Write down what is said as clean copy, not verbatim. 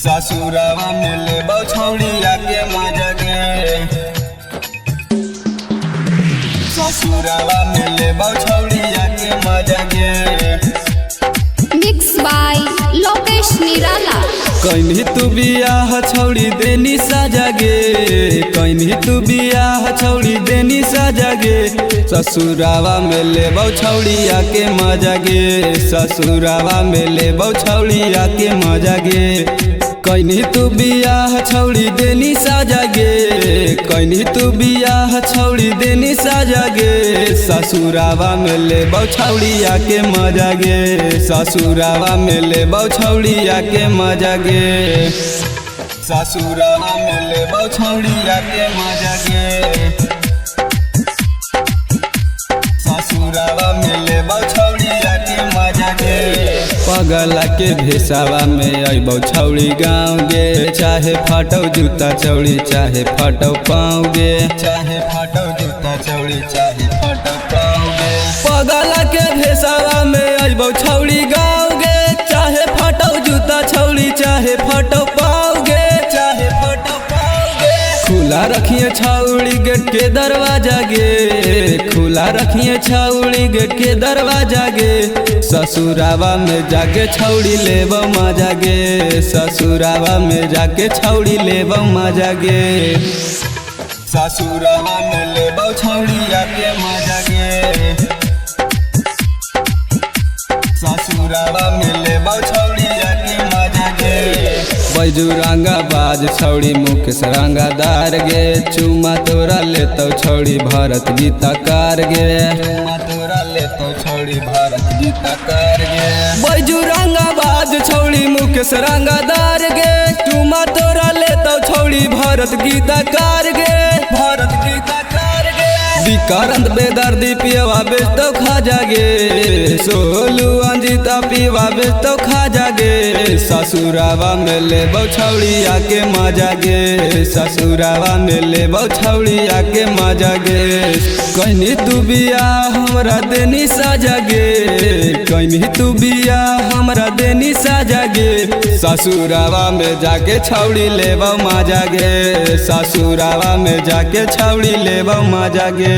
ससुरावा में ले छौड़िया के मजा गे। ससुरावा में ले छौड़िया के मजा गे। मिक्स बाय लोकेश निराला। कहीं तू बियाह छौड़ी देनी साजा गे। कहीं तू बियाह छौड़ी देनी साजा गे। ससुरावा में ले छौड़िया के मजा गे। ससुरावा में ले छौड़िया के मजा गे। कहीं तू बियाह छौड़ी देनी साजा गे। कहीं तू बियाह छौड़ी देनी साजा गे। ससुरावा में ले छौड़िया के मजा गे। ससुरावा में ले छौड़िया के मजा गे। ससुरावा में ले छौड़िया के मजा गे। ससुरावा में ले छौड़िया के मजा गे। पगला के भेसावा में अबौ छौड़ी गाँव गे। चाहे फाटो जूता चौड़ी चाहे फाटो पाँव गे। चाहे फाटो जूता चौड़ी चाहे फाटो पाँव गे। पगला के भेसावा में अबौ छौड़ी गाँव गे। चाहे फाटो जूता छौड़ी चाहे फाटो पाँव गे। चाहे फाटो पाँव गे। खुला रखिए छौड़ी गेट के दरवाजा गे। खुला रखिए छौड़ी गेट के दरवाजा गे। ससुरावा में जाके छौड़ी लेबो मजा गे। ससुरावा में जाके छौड़ी लेबो मजा गे। ससुरावा में लेबो छौड़िया के मजा गे। ससुरावा में लेबो छौड़िया के मजा गे। बैजू रंगा बाज छौड़ी मुकेश रंगादार गे। चुमा तोरा लेतो छौड़ी भरत गीतकार गे। चुमा तोरा लेतो छौड़ी भरत गीतकार गे। बैजू रंगा बाज छौड़ी मुकेश रंगादार गे। चुमा तोरा लेतो छौड़ी भरत गीतकार गे। भरत गीतकार गे। विकरांत बेदर्दी पियवा बेचतो खाजा गे। सोलू अंजिता पियवा बेचतो खाजा गे। ससुरावा में लेबो छौड़िया के मजा गे। ससुरावा में लेबो छौड़िया के मजा गे। कहीं तू बियाह हमरा देनी साजा गे। कहीं तू बियाह हमरा देनी साजा गे। ससुरावा में जाके छौड़ी लेबो मजा गे। ससुरावा में जाके छौड़ी लेबो मजा गे।